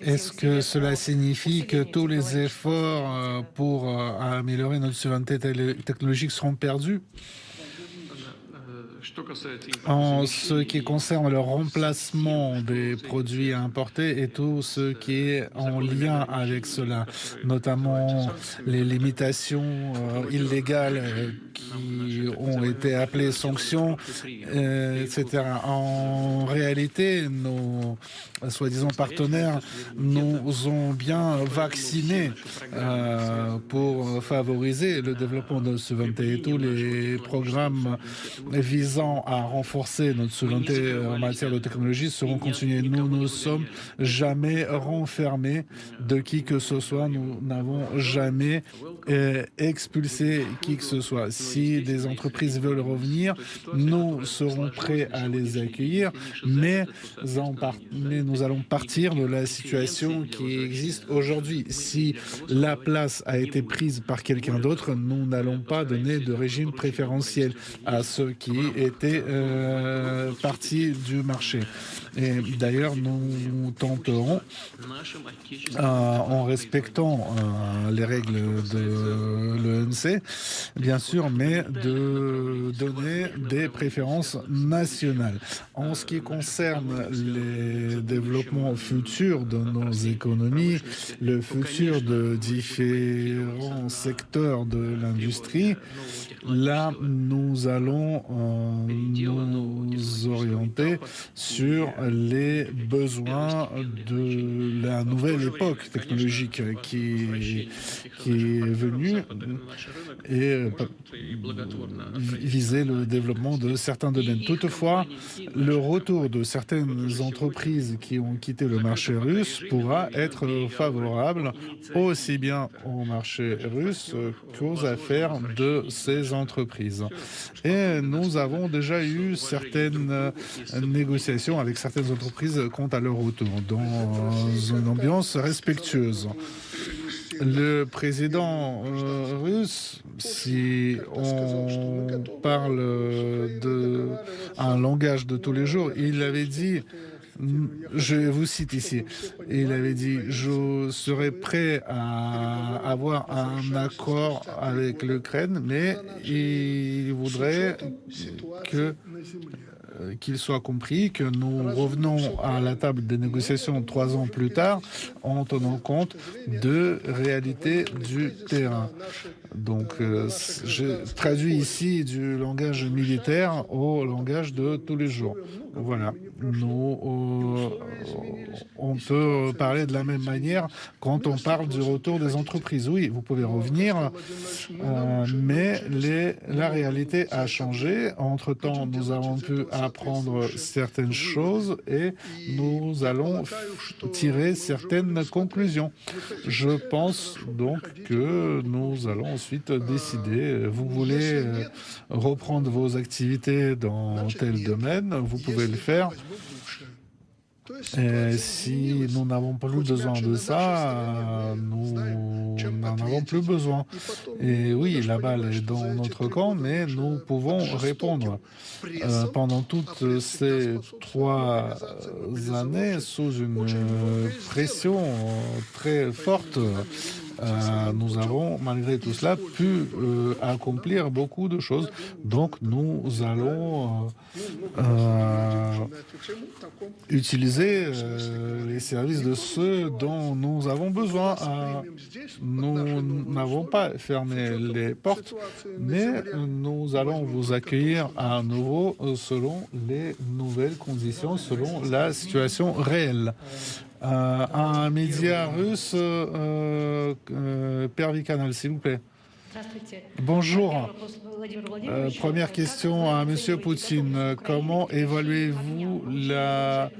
Est-ce que cela signifie que tous les efforts pour améliorer notre souveraineté technologique seront perdus? En ce qui concerne le remplacement des produits importés et tout ce qui est en lien avec cela, notamment les limitations illégales qui ont été appelées sanctions, etc. En réalité, nos soi-disant partenaires nous ont bien vaccinés pour favoriser le développement de notre souveraineté et tous les programmes visant à renforcer notre souveraineté en matière de technologie seront continués. Nous ne sommes jamais renfermés de qui que ce soit. Nous n'avons jamais expulsé qui que ce soit. Si des entreprises veulent revenir, nous serons prêts à les accueillir, mais nous allons partir de la situation qui existe aujourd'hui. Si la place a été prise par quelqu'un d'autre, nous n'allons pas donner de régime préférentiel à ceux qui étaient partie du marché. Et d'ailleurs, nous tenterons, en respectant les règles de l'ENC, bien sûr, mais de donner des préférences nationales. En ce qui concerne les développements futurs de nos économies, le futur de différents secteurs de l'industrie, là, nous allons nous orienter sur les besoins de la nouvelle époque technologique qui est venue et viser le développement de certains domaines. Toutefois, le retour de certaines entreprises qui ont quitté le marché russe pourra être favorable aussi bien au marché russe qu'aux affaires de ces entreprises. Et nous avons déjà eu certaines négociations avec certaines entreprises quant à leur retour, dans une ambiance respectueuse. Le président russe, si on parle d'un langage de tous les jours, il avait dit, je vous cite ici, il avait dit « Je serai prêt à avoir un accord avec l'Ukraine, mais il voudrait qu'il soit compris que nous revenons à la table des négociations 3 ans plus tard en tenant compte de réalités du terrain. » Donc, je traduis ici du langage militaire au langage de tous les jours. Voilà. On peut parler de la même manière quand on parle du retour des entreprises. Oui, vous pouvez revenir, mais la réalité a changé. Entre-temps, nous avons pu apprendre certaines choses et nous allons tirer certaines conclusions. Je pense donc que nous allons ensuite décider. Vous voulez reprendre vos activités dans tel domaine, vous pouvez le faire. Et si nous n'avons plus besoin de ça, nous n'en avons plus besoin. Et oui, la balle est dans notre camp, mais nous pouvons répondre. Pendant toutes ces 3 années, sous une pression très forte, nous avons, malgré tout cela, pu accomplir beaucoup de choses. Donc, nous allons utiliser les services de ceux dont nous avons besoin. Nous n'avons pas fermé les portes, mais nous allons vous accueillir à nouveau selon les nouvelles conditions, selon la situation réelle. Un média russe, Pervicanal, s'il vous plaît. Bonjour. Première question à Monsieur Poutine. Comment évaluez-vous la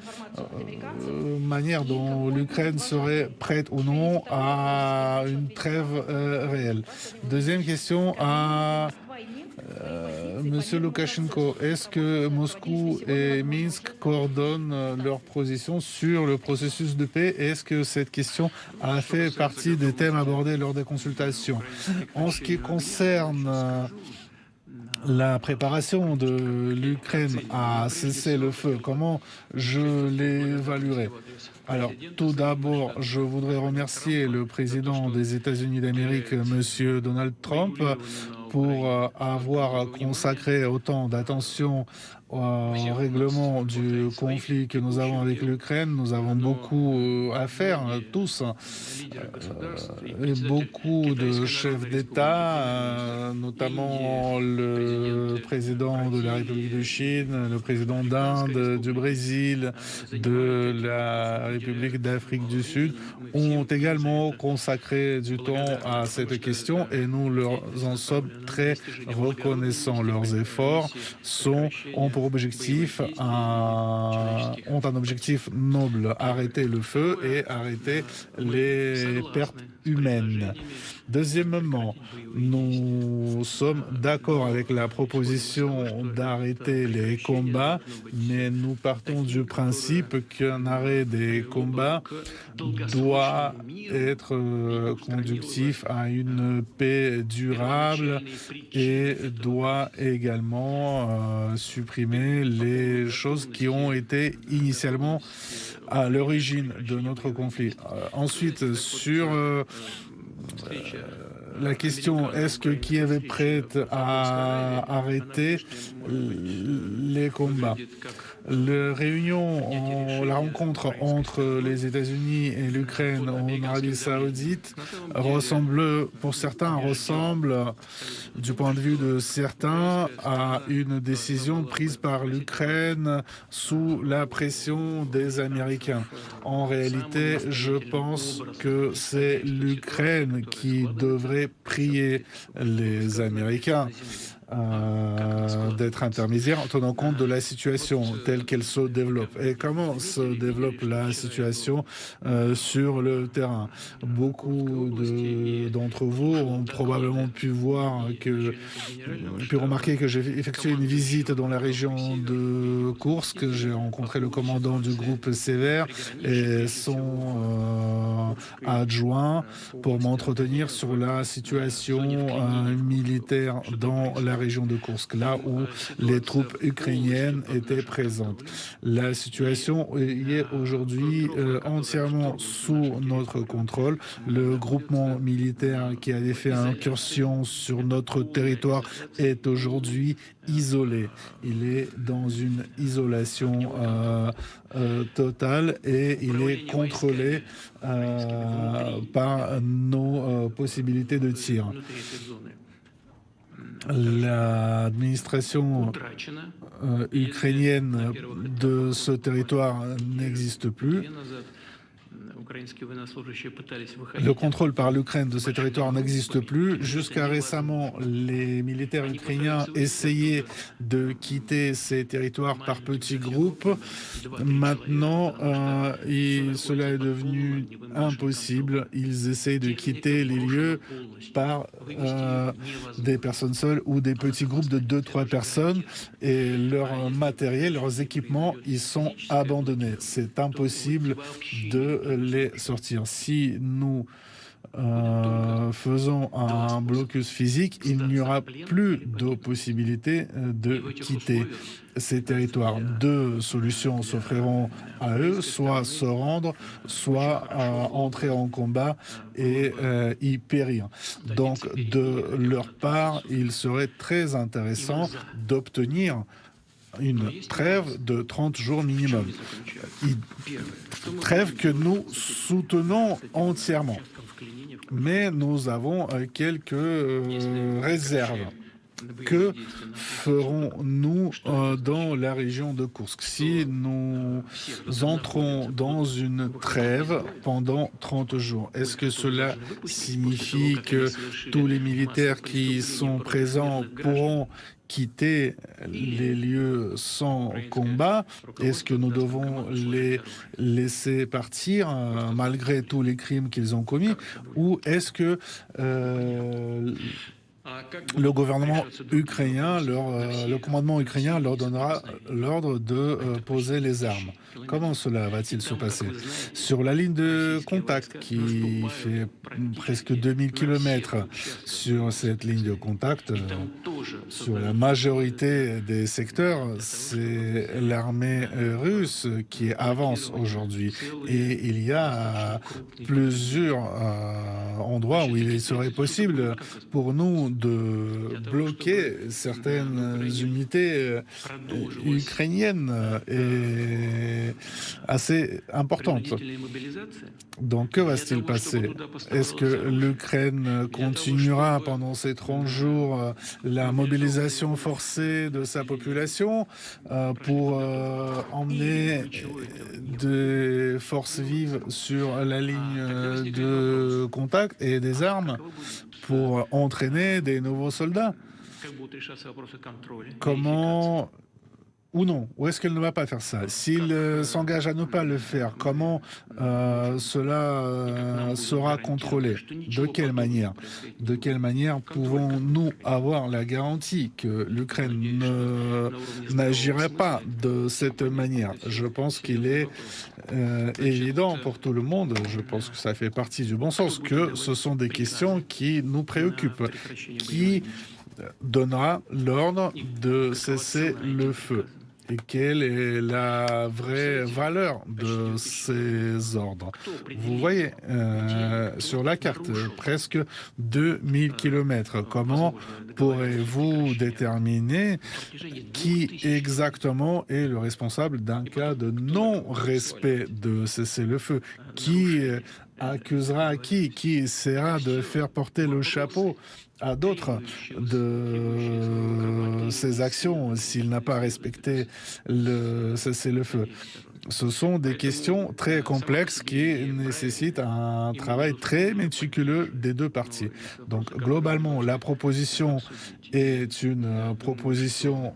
manière dont l'Ukraine serait prête ou non à une trêve réelle? Deuxième question à Monsieur Loukachenko, est-ce que Moscou et Minsk coordonnent leur position sur le processus de paix? Est-ce que cette question a fait partie des thèmes abordés lors des consultations? En ce qui concerne La préparation de l'Ukraine à cesser le feu, comment je l'évaluerai? Alors, tout d'abord, je voudrais remercier le président des États-Unis d'Amérique, Monsieur Donald Trump, pour avoir consacré autant d'attention au règlement du conflit que nous avons avec l'Ukraine. Nous avons beaucoup à faire, tous, et beaucoup de chefs d'État, notamment le président de la République de Chine, le président d'Inde, du Brésil, de la République d'Afrique du Sud, ont également consacré du temps à cette question et nous leur en sommes très reconnaissants. Leurs efforts ont pour objectif ont un objectif noble, arrêter le feu et arrêter les pertes humaines. Deuxièmement, nous sommes d'accord avec la proposition d'arrêter les combats, mais nous partons du principe qu'un arrêt des combats doit être conductif à une paix durable et doit également supprimer les choses qui ont été initialement à l'origine de notre conflit. Ensuite, sur la question, est-ce que Kiev est prête à arrêter les combats? La rencontre entre les États-Unis et l'Ukraine en Arabie Saoudite pour certains, ressemble, du point de vue de certains, à une décision prise par l'Ukraine sous la pression des Américains. En réalité, je pense que c'est l'Ukraine qui devrait prier les Américains d'être intermédiaire en tenant compte de la situation telle qu'elle se développe. Et comment se développe la situation sur le terrain? Beaucoup d'entre vous ont probablement pu remarquer que j'ai effectué une visite dans la région de Koursk. J'ai rencontré le commandant du groupe Sévère et son adjoint pour m'entretenir sur la situation militaire dans la région de Koursk, là où les troupes ukrainiennes étaient présentes. La situation est aujourd'hui entièrement sous notre contrôle. Le groupement militaire qui avait fait incursion sur notre territoire est aujourd'hui isolé. Il est dans une isolation totale et il est contrôlé par nos possibilités de tir. L'administration ukrainienne de ce territoire n'existe plus. Le contrôle par l'Ukraine de ces territoires n'existe plus. Jusqu'à récemment, les militaires ukrainiens essayaient de quitter ces territoires par petits groupes. Maintenant, cela est devenu impossible. Ils essayent de quitter les lieux par des personnes seules ou des petits groupes de 2-3 personnes et leur matériel, leurs équipements, ils sont abandonnés. C'est impossible de les sortir. Si nous faisons un blocus physique, il n'y aura plus de possibilité de quitter ces territoires. Deux solutions s'offriront à eux, soit se rendre, soit entrer en combat et y périr. Donc, de leur part, il serait très intéressant d'obtenir une trêve de 30 jours minimum. Trêve que nous soutenons entièrement. Mais nous avons quelques réserves. Que ferons-nous dans la région de Koursk si nous entrons dans une trêve pendant 30 jours? Est-ce que cela signifie que tous les militaires qui sont présents pourront quitter les lieux sans combat? Est-ce que nous devons les laisser partir malgré tous les crimes qu'ils ont commis? Ou est-ce que le gouvernement ukrainien, le commandement ukrainien leur donnera l'ordre de poser les armes? Comment cela va-t-il se passer? Sur la ligne de contact qui fait presque 2000 km, sur cette ligne de contact, Sur la majorité des secteurs, c'est l'armée russe qui avance aujourd'hui. Et il y a plusieurs endroits où il serait possible pour nous de bloquer certaines unités ukrainiennes et assez importantes. Donc, que va-t-il passer? Est-ce que l'Ukraine continuera pendant ces 30 jours la mobilisation forcée de sa population pour emmener des forces vives sur la ligne de contact et des armes pour entraîner des nouveaux soldats? Comment ou non? Ou est-ce qu'elle ne va pas faire ça? S'il s'engage à ne pas le faire, comment cela sera contrôlé? De quelle manière? De quelle manière pouvons-nous avoir la garantie que l'Ukraine n'agirait pas de cette manière? Je pense qu'il est évident pour tout le monde, je pense que ça fait partie du bon sens, que ce sont des questions qui nous préoccupent. Qui donnera l'ordre de cesser le feu? Et quelle est la vraie valeur de ces ordres? Vous voyez sur la carte presque 2000 km. Comment pourrez-vous déterminer qui exactement est le responsable d'un cas de non-respect de cessez-le-feu? Qui accusera qui essaiera de faire porter le chapeau à d'autres de ces actions s'il n'a pas respecté le cessez-le-feu? Ce sont des questions très complexes qui nécessitent un travail très méticuleux des deux parties. Donc, globalement, la proposition est une proposition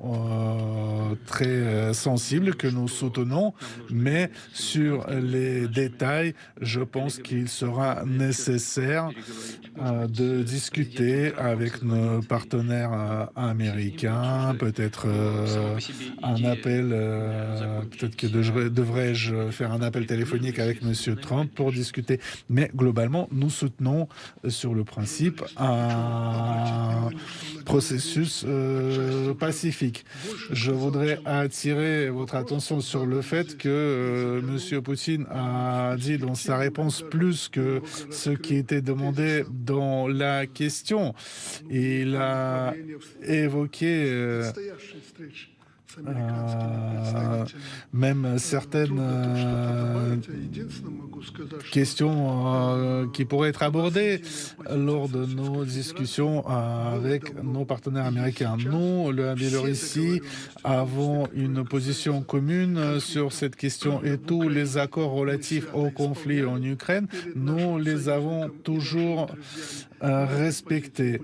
très sensible que nous soutenons, mais sur les détails, je pense qu'il sera nécessaire de discuter avec nos partenaires américains, peut-être un appel, peut-être que devrais-je faire un appel téléphonique avec M. Trump pour discuter. Mais globalement, nous soutenons sur le principe un processus pacifique. Je voudrais attirer votre attention sur le fait que M. Poutine a dit dans sa réponse plus que ce qui était demandé dans la question. Il a évoqué même certaines questions qui pourraient être abordées lors de nos discussions avec nos partenaires américains. Nous, la Biélorussie, avons une position commune sur cette question et tous les accords relatifs au conflit en Ukraine, nous les avons toujours respectés.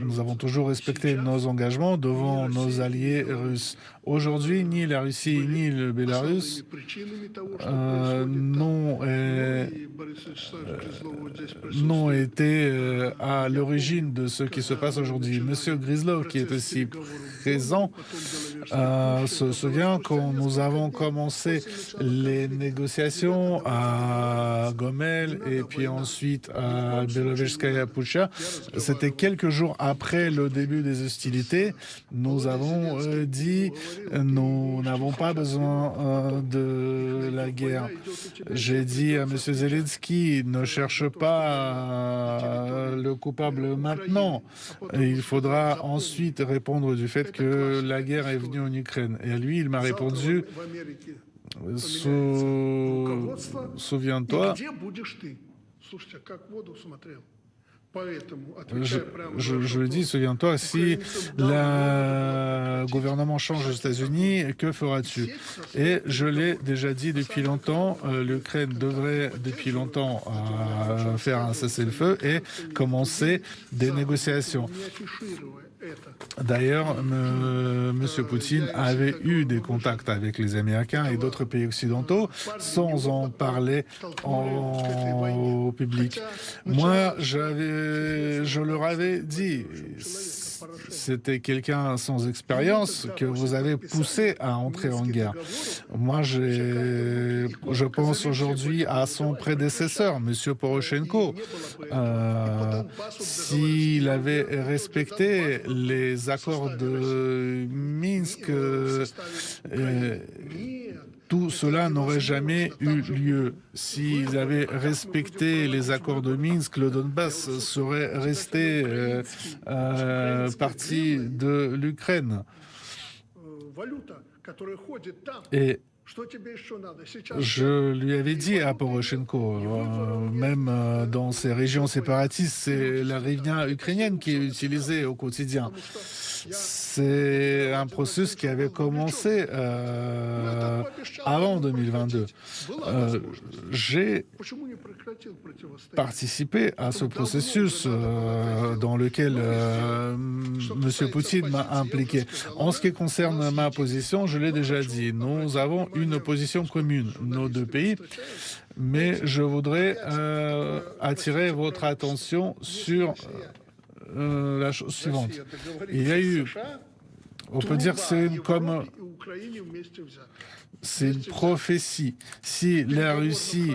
Nous avons toujours respecté nos engagements devant nos alliés russes. Aujourd'hui, ni la Russie ni le Bélarus n'ont été à l'origine de ce qui se passe aujourd'hui. Monsieur Gryzlov, qui est aussi présent, se souvient quand nous avons commencé les négociations à Gomel et puis ensuite à Belovezhskaya Pucha. C'était quelques jours après le début des hostilités. Nous avons dit nous n'avons pas besoin de la guerre. J'ai dit à M. Zelensky, ne cherche pas le coupable maintenant. Et il faudra ensuite répondre du fait que la guerre est venue en Ukraine. Et à lui, il m'a répondu, souviens-toi, je lui dis, souviens-toi, si le gouvernement change aux États-Unis, que feras-tu? Et je l'ai déjà dit depuis longtemps, l'Ukraine devrait depuis longtemps faire un cessez-le-feu et commencer des négociations. D'ailleurs, M. Poutine avait eu des contacts avec les Américains et d'autres pays occidentaux sans en parler au public. Moi, je leur avais dit, c'était quelqu'un sans expérience que vous avez poussé à entrer en guerre. Moi, je pense aujourd'hui à son prédécesseur, M. Poroshenko. S'il avait respecté les accords de Minsk, tout cela n'aurait jamais eu lieu. S'ils avaient respecté les accords de Minsk, le Donbass serait resté partie de l'Ukraine. Et je lui avais dit à Poroshenko, même dans ces régions séparatistes, c'est la hryvnia ukrainienne qui est utilisée au quotidien. C'est un processus qui avait commencé avant 2022. J'ai participé à ce processus dans lequel M. Poutine m'a impliqué. En ce qui concerne ma position, je l'ai déjà dit, nous avons une position commune, nos deux pays, mais je voudrais attirer votre attention sur la chose suivante. Il y a eu, on peut dire, c'est une prophétie. Si la Russie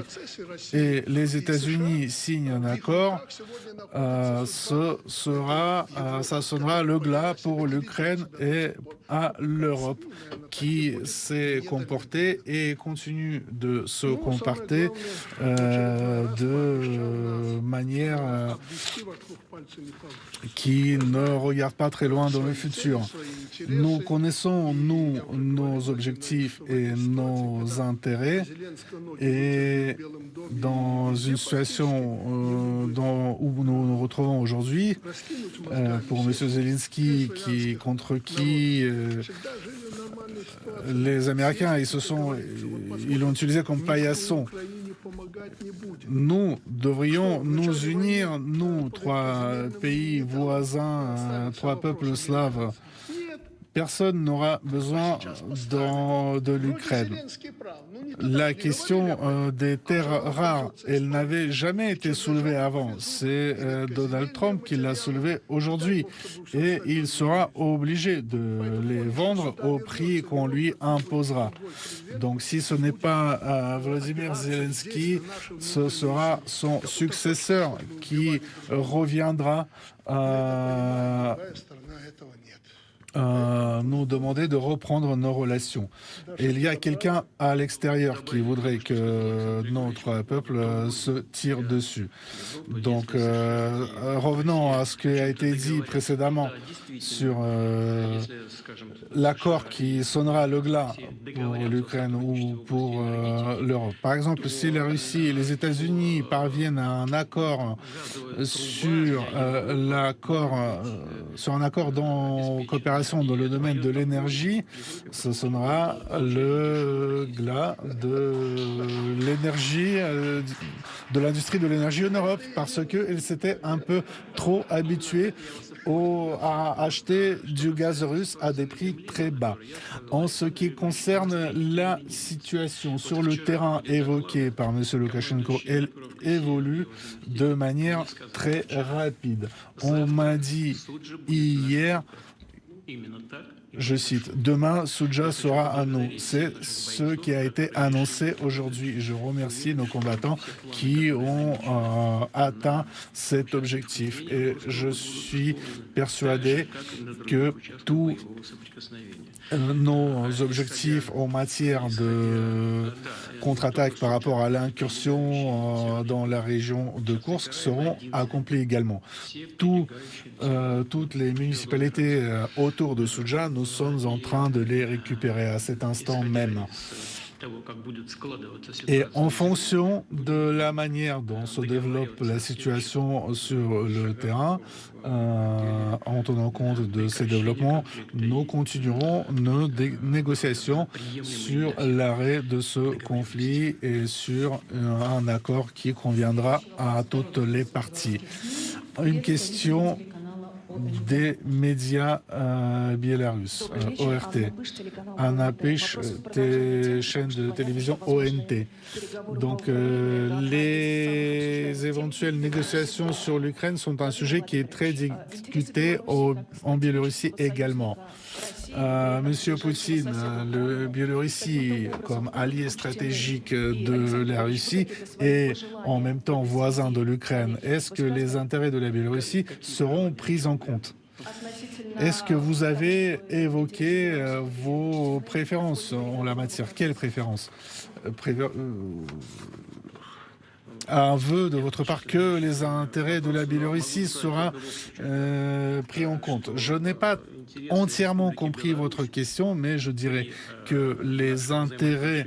et les États-Unis signent un accord, ça sonnera le glas pour l'Ukraine et à l'Europe qui s'est comportée et continue de se comporter de manière qui ne regarde pas très loin dans le futur. Nous connaissons, nous, nos objectifs et nos intérêts, et dans une situation où nous nous retrouvons aujourd'hui, pour M. Zelensky, contre qui les Américains ils l'ont utilisé comme paillasson. Nous devrions nous unir, nous, trois pays voisins, trois peuples slaves. Personne n'aura besoin de l'Ukraine. La question des terres rares, elle n'avait jamais été soulevée avant. C'est Donald Trump qui l'a soulevée aujourd'hui. Et il sera obligé de les vendre au prix qu'on lui imposera. Donc si ce n'est pas Volodymyr Zelensky, ce sera son successeur qui reviendra nous demander de reprendre nos relations. Et il y a quelqu'un à l'extérieur qui voudrait que notre peuple se tire dessus. Donc, revenons à ce qui a été dit précédemment sur l'accord qui sonnera le glas pour l'Ukraine ou pour l'Europe. Par exemple, si la Russie et les États-Unis parviennent à un accord sur un accord dans coopération dans le domaine de l'énergie, ce sonnera le glas de l'énergie, de l'industrie de l'énergie en Europe, parce qu'elle s'était un peu trop habituée à acheter du gaz russe à des prix très bas. En ce qui concerne la situation sur le terrain évoquée par M. Loukachenko, elle évolue de manière très rapide. On m'a dit hier, je cite, « Demain, Soudja sera à nous ». C'est ce qui a été annoncé aujourd'hui. Je remercie nos combattants qui ont atteint cet objectif. Et je suis persuadé que tous nos objectifs en matière de contre-attaque par rapport à l'incursion dans la région de Koursk seront accomplis également. Toutes les municipalités autour de Soudja, nous sommes en train de les récupérer à cet instant même. Et en fonction de la manière dont se développe la situation sur le terrain, en tenant compte de ces développements, nous continuerons nos négociations sur l'arrêt de ce conflit et sur un accord qui conviendra à toutes les parties. Une question des médias biélorusses, ORT, Anna Pish, chaîne de télévision ONT. Donc les les éventuelles négociations sur l'Ukraine sont un sujet qui est très discuté en Biélorussie également. Monsieur Poutine, le Biélorussie comme allié stratégique de la Russie et en même temps voisin de l'Ukraine, est-ce que les intérêts de la Biélorussie seront pris en compte? Est-ce que vous avez évoqué vos préférences en la matière? Quelles préférences? Un vœu de votre part que les intérêts de la Biélorussie seront pris en compte. Je n'ai pas entièrement compris votre question, mais je dirais que les intérêts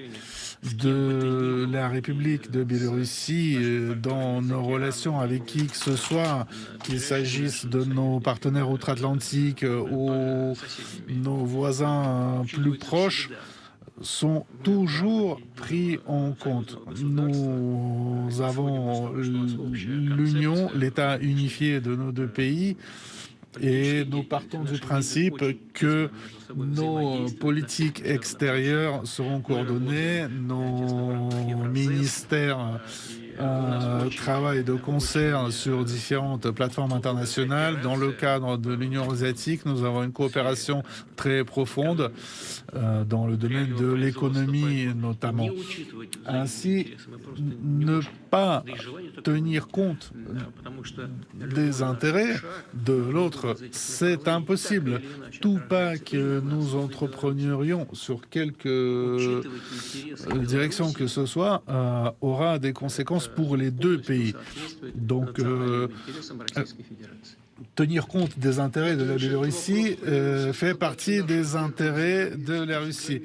de la République de Biélorussie dans nos relations avec qui que ce soit, qu'il s'agisse de nos partenaires outre-Atlantique ou nos voisins plus proches, sont toujours pris en compte. Nous avons l'union, l'État unifié de nos deux pays, et nous partons du principe que nos politiques extérieures seront coordonnées, nos ministères travaillent de concert sur différentes plateformes internationales. Dans le cadre de l'Union asiatique, nous avons une coopération très profonde dans le domaine de l'économie notamment. Ainsi, ne pas tenir compte des intérêts de l'autre, c'est impossible. Tout pas que nous entreprenions sur quelque direction que ce soit aura des conséquences pour les deux pays. Donc, tenir compte des intérêts de la Biélorussie fait partie des intérêts de la Russie.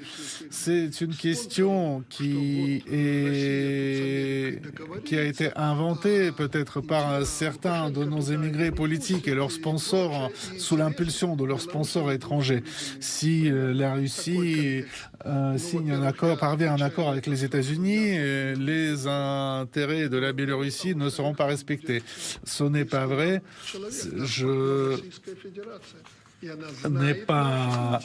C'est une question qui a été inventée peut-être par certains de nos émigrés politiques et leurs sponsors sous l'impulsion de leurs sponsors étrangers. Si la Russie signe un accord, parvient à un accord avec les États-Unis, les intérêts de la Biélorussie ne seront pas respectés. Ce n'est pas vrai. Je n'ai pas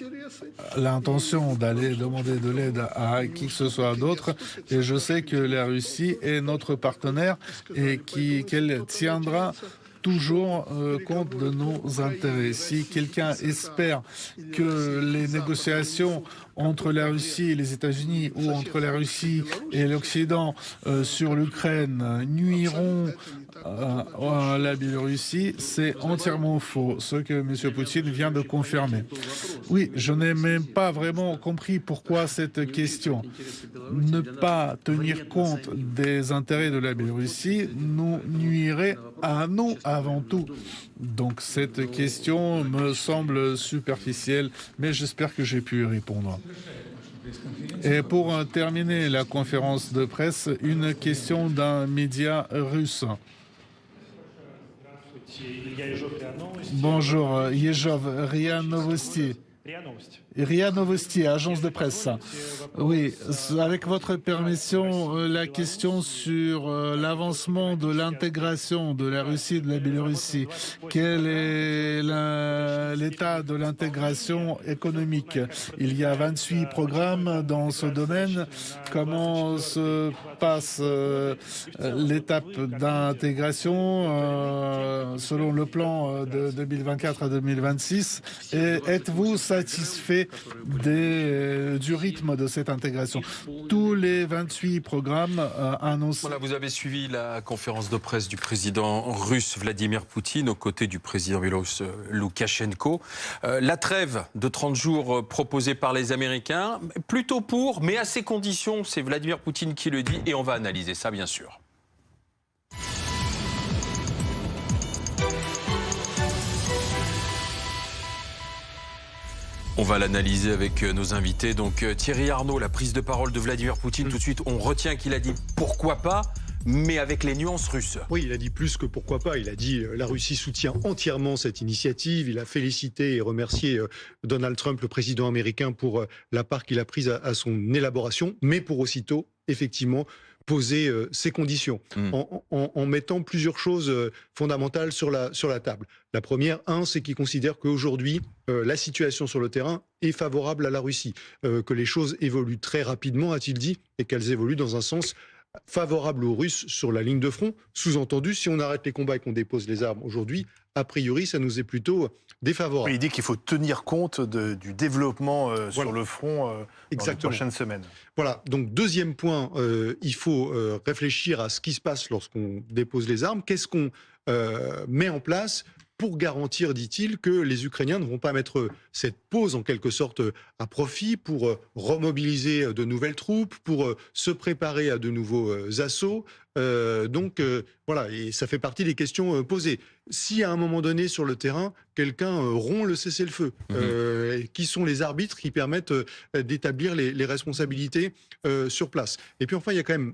l'intention d'aller demander de l'aide à qui que ce soit d'autre, et je sais que la Russie est notre partenaire et qu'elle tiendra toujours compte de nos intérêts. Si quelqu'un espère que les négociations entre la Russie et les États-Unis ou entre la Russie et l'Occident sur l'Ukraine nuiront à la Biélorussie, c'est entièrement faux, ce que M. Poutine vient de confirmer. Oui, je n'ai même pas vraiment compris pourquoi cette question. Ne pas tenir compte des intérêts de la Biélorussie nous nuirait à nous avant tout. Donc cette question me semble superficielle, mais j'espère que j'ai pu y répondre. Et pour terminer la conférence de presse, une question d'un média russe. Bonjour, Yezhov, RIA Novosti. RIA Novosti, agence de presse. Oui, avec votre permission, la question sur l'avancement de l'intégration de la Russie et de la Biélorussie. Quel est l'état de l'intégration économique? Il y a 28 programmes dans ce domaine. Comment se passe l'étape d'intégration selon le plan de 2024 à 2026? Et êtes-vous satisfait du rythme de cette intégration? Tous les 28 programmes annoncés. Voilà, vous avez suivi la conférence de presse du président russe Vladimir Poutine aux côtés du président biélorusse Loukachenko. La trêve de 30 jours proposée par les Américains, plutôt pour, mais à ces conditions, c'est Vladimir Poutine qui le dit, et on va analyser ça bien sûr. On va l'analyser avec nos invités. Donc Thierry Arnaud, la prise de parole de Vladimir Poutine, tout de suite, on retient qu'il a dit pourquoi pas, mais avec les nuances russes. Oui, il a dit plus que pourquoi pas. Il a dit la Russie soutient entièrement cette initiative. Il a félicité et remercié Donald Trump, le président américain, pour la part qu'il a prise à son élaboration, mais pour aussitôt, effectivement, poser ces conditions en mettant plusieurs choses fondamentales sur la table. La première, c'est qu'il considère qu'aujourd'hui, la situation sur le terrain est favorable à la Russie, que les choses évoluent très rapidement, a-t-il dit, et qu'elles évoluent dans un sens favorable aux Russes sur la ligne de front. Sous-entendu, si on arrête les combats et qu'on dépose les armes aujourd'hui, a priori, ça nous est plutôt défavorable. Oui, il dit qu'il faut tenir compte du développement sur le front dans les prochaines semaines. Voilà, donc deuxième point, il faut réfléchir à ce qui se passe lorsqu'on dépose les armes. Qu'est-ce qu'on met en place pour garantir, dit-il, que les Ukrainiens ne vont pas mettre cette pause en quelque sorte à profit pour remobiliser de nouvelles troupes, pour se préparer à de nouveaux assauts. Voilà, et ça fait partie des questions posées. Si à un moment donné sur le terrain, quelqu'un rompt le cessez-le-feu, qui sont les arbitres qui permettent d'établir les responsabilités sur place. Et puis enfin, il y a quand même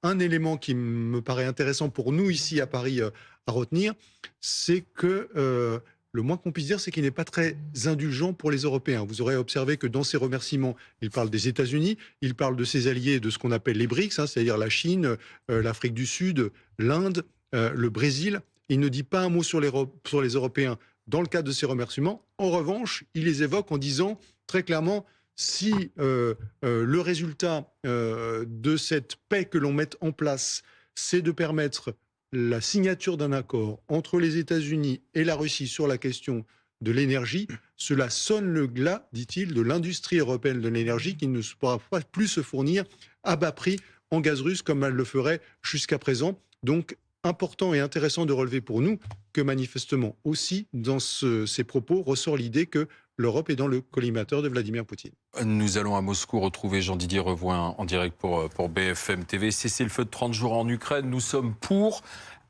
un élément qui me paraît intéressant pour nous ici à Paris à retenir, c'est que le moins qu'on puisse dire, c'est qu'il n'est pas très indulgent pour les Européens. Vous aurez observé que dans ses remerciements, il parle des États-Unis, il parle de ses alliés de ce qu'on appelle les BRICS, c'est-à-dire la Chine, l'Afrique du Sud, l'Inde, le Brésil. Il ne dit pas un mot sur les Européens dans le cadre de ses remerciements. En revanche, il les évoque en disant très clairement, si le résultat de cette paix que l'on met en place, c'est de permettre la signature d'un accord entre les États-Unis et la Russie sur la question de l'énergie, cela sonne le glas, dit-il, de l'industrie européenne de l'énergie qui ne pourra pas plus se fournir à bas prix en gaz russe comme elle le ferait jusqu'à présent. Donc, important et intéressant de relever pour nous que manifestement aussi, dans ces propos, ressort l'idée que l'Europe est dans le collimateur de Vladimir Poutine. Nous allons à Moscou retrouver Jean-Didier Revoin en direct pour BFM TV. Cessez-le-feu de 30 jours en Ukraine, nous sommes pour,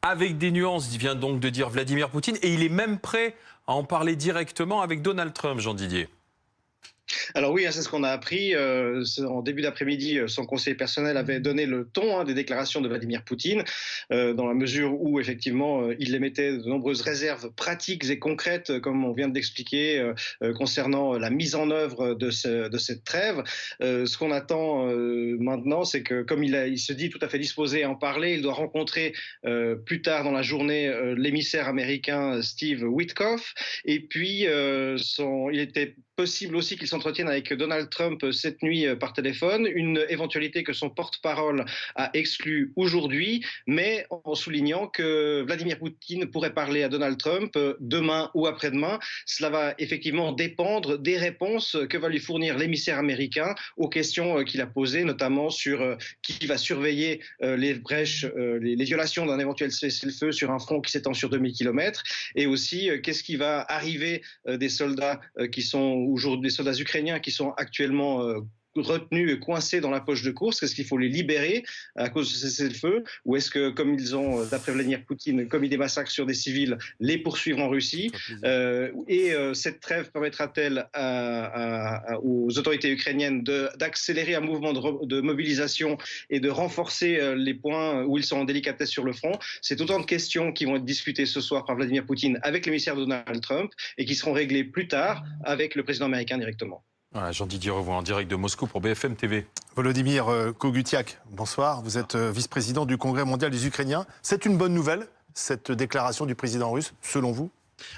avec des nuances, vient donc de dire Vladimir Poutine, et il est même prêt à en parler directement avec Donald Trump, Jean-Didier. Alors oui, c'est ce qu'on a appris. En début d'après-midi, son conseiller personnel avait donné le ton des déclarations de Vladimir Poutine, dans la mesure où, effectivement, il émettait de nombreuses réserves pratiques et concrètes, comme on vient de l'expliquer, concernant la mise en œuvre de cette trêve. Ce qu'on attend maintenant, c'est que, comme il se dit tout à fait disposé à en parler, il doit rencontrer plus tard dans la journée l'émissaire américain Steve Witkoff. Et puis, il était possible aussi qu'il s'entretienne avec Donald Trump cette nuit par téléphone, une éventualité que son porte-parole a exclue aujourd'hui, mais en soulignant que Vladimir Poutine pourrait parler à Donald Trump demain ou après-demain. Cela va effectivement dépendre des réponses que va lui fournir l'émissaire américain aux questions qu'il a posées, notamment sur qui va surveiller les brèches, les violations d'un éventuel cessez-le-feu sur un front qui s'étend sur 2000 km, et aussi qu'est-ce qui va arriver des soldats qui sont aujourd'hui, des soldats ukrainiens qui sont actuellement retenus et coincés dans la poche de course. Est-ce qu'il faut les libérer à cause de ce cessez-le-feu, ou est-ce que, comme ils ont, d'après Vladimir Poutine, commis des massacres sur des civils, les poursuivre en Russie? Cette trêve permettra-t-elle aux autorités ukrainiennes d'accélérer un mouvement de mobilisation et de renforcer les points où ils sont en délicatesse sur le front? C'est autant de questions qui vont être discutées ce soir par Vladimir Poutine avec l'émissaire Donald Trump et qui seront réglées plus tard avec le président américain directement. Voilà, Jean-Didier Revoin en direct de Moscou pour BFM TV. Volodymyr Kogutiak, bonsoir. Vous êtes vice-président du Congrès mondial des Ukrainiens. C'est une bonne nouvelle, cette déclaration du président russe, selon vous?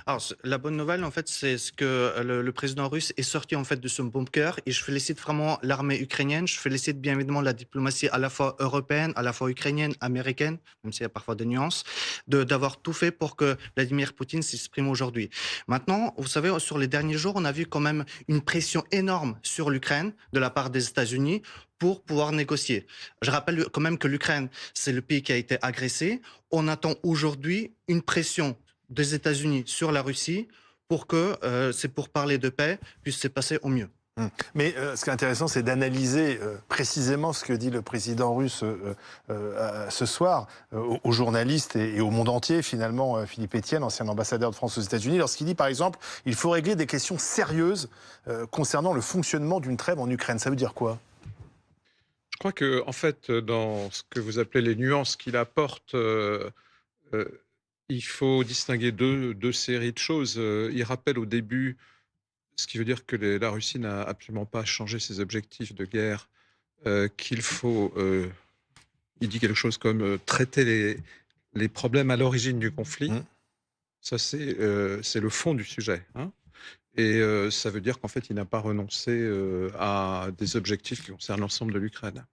Alors, la bonne nouvelle, en fait, c'est ce que le président russe est sorti en fait de son bunker, et je félicite vraiment l'armée ukrainienne. Je félicite bien évidemment la diplomatie à la fois européenne, à la fois ukrainienne, américaine, même s'il y a parfois des nuances, d'avoir tout fait pour que Vladimir Poutine s'exprime aujourd'hui. Maintenant, vous savez, sur les derniers jours, on a vu quand même une pression énorme sur l'Ukraine de la part des États-Unis pour pouvoir négocier. Je rappelle quand même que l'Ukraine, c'est le pays qui a été agressé. On attend aujourd'hui une pression des États-Unis sur la Russie pour que ces pourparlers de paix puissent se passer au mieux. Mais ce qui est intéressant, c'est d'analyser précisément ce que dit le président russe ce soir aux journalistes et au monde entier, finalement, Philippe Etienne, ancien ambassadeur de France aux États-Unis, lorsqu'il dit, par exemple, il faut régler des questions sérieuses concernant le fonctionnement d'une trêve en Ukraine. Ça veut dire quoi? Je crois que, en fait, dans ce que vous appelez les nuances qu'il apporte, il faut distinguer deux séries de choses. Il rappelle au début, ce qui veut dire que la Russie n'a absolument pas changé ses objectifs de guerre, qu'il faut, il dit quelque chose comme traiter les problèmes à l'origine du conflit. Ça, c'est le fond du sujet. Hein. Et ça veut dire qu'en fait, il n'a pas renoncé à des objectifs qui concernent l'ensemble de l'Ukraine.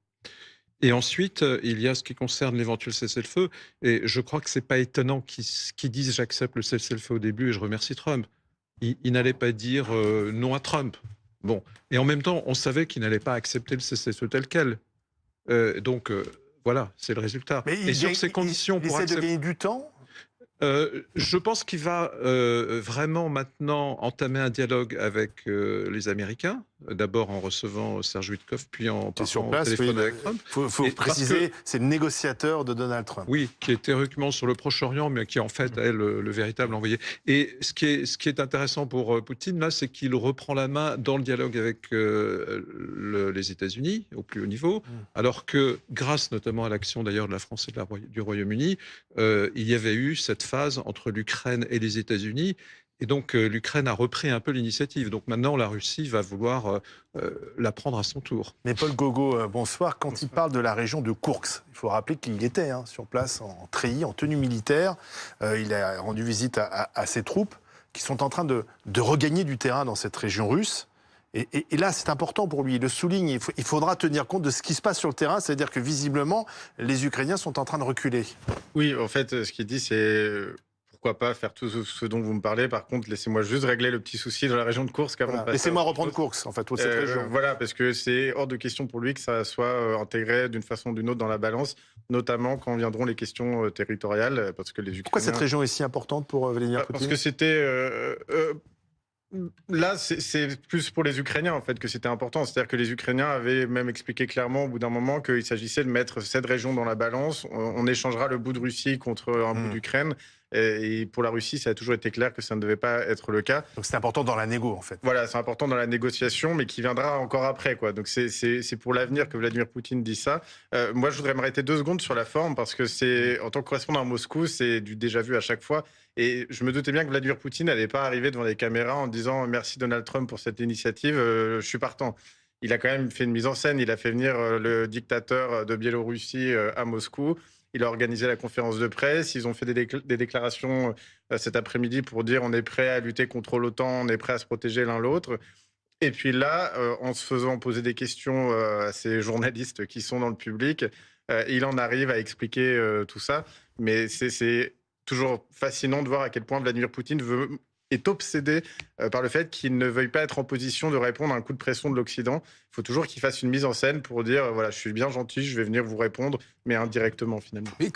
Et ensuite, il y a ce qui concerne l'éventuel cessez-le-feu. Et je crois que c'est pas étonnant qu'ils disent j'accepte le cessez-le-feu au début et je remercie Trump. Il n'allait pas dire non à Trump. Bon. Et en même temps, on savait qu'il n'allait pas accepter le cessez-le-feu tel quel. Donc, voilà, c'est le résultat. Mais et sur ces conditions, il essaie de gagner du temps. Je pense qu'il va vraiment maintenant entamer un dialogue avec les Américains, d'abord en recevant Serge Witkoff, puis en parlant au téléphone avec Trump. Il faut préciser, c'est le négociateur de Donald Trump. Oui, qui est théoriquement sur le Proche-Orient, mais qui en fait est le véritable envoyé. Et ce qui est intéressant pour Poutine, là, c'est qu'il reprend la main dans le dialogue avec les États-Unis, au plus haut niveau, alors que, grâce notamment à l'action d'ailleurs de la France et du Royaume-Uni, il y avait eu cette phase entre l'Ukraine et les États-Unis. Et donc, l'Ukraine a repris un peu l'initiative. Donc maintenant, la Russie va vouloir la prendre à son tour. Mais Paul Gogo, bonsoir. Quand il parle de la région de Koursk, il faut rappeler qu'il y était sur place en treillis, en tenue militaire. Il a rendu visite à ses troupes qui sont en train de regagner du terrain dans cette région russe. Et là, c'est important pour lui, il le souligne, il faudra tenir compte de ce qui se passe sur le terrain, c'est-à-dire que visiblement, les Ukrainiens sont en train de reculer. Oui, en fait, ce qu'il dit, c'est pourquoi pas faire tout ce dont vous me parlez. Par contre, laissez-moi juste régler le petit souci dans la région de Koursk. Voilà. Laissez-moi reprendre Koursk, en fait, toute cette région. Voilà, parce que c'est hors de question pour lui que ça soit intégré d'une façon ou d'une autre dans la balance, notamment quand viendront les questions territoriales, parce que les Ukrainiens... Pourquoi cette région est si importante pour Vladimir Poutine ? Parce que c'était... Là, c'est plus pour les Ukrainiens, en fait, que c'était important. C'est-à-dire que les Ukrainiens avaient même expliqué clairement, au bout d'un moment, qu'il s'agissait de mettre cette région dans la balance. On échangera le bout de Russie contre un bout d'Ukraine. Et pour la Russie, ça a toujours été clair que ça ne devait pas être le cas. Donc c'est important dans la négo, en fait. Voilà, c'est important dans la négociation, mais qui viendra encore après, quoi. Donc c'est pour l'avenir que Vladimir Poutine dit ça. Moi, je voudrais m'arrêter 2 secondes sur la forme, parce que en tant que correspondant à Moscou, c'est du déjà vu à chaque fois. Et je me doutais bien que Vladimir Poutine n'allait pas arriver devant les caméras en disant « Merci Donald Trump pour cette initiative, je suis partant ». Il a quand même fait une mise en scène, il a fait venir le dictateur de Biélorussie à Moscou. Il a organisé la conférence de presse. Ils ont fait des déclarations cet après-midi pour dire on est prêt à lutter contre l'OTAN, on est prêt à se protéger l'un l'autre. Et puis là, en se faisant poser des questions à ces journalistes qui sont dans le public, il en arrive à expliquer tout ça. Mais c'est toujours fascinant de voir à quel point Vladimir Poutine est obsédé par le fait qu'il ne veuille pas être en position de répondre à un coup de pression de l'Occident. Il faut toujours qu'il fasse une mise en scène pour dire voilà, je suis bien gentil, je vais venir vous répondre, mais indirectement finalement.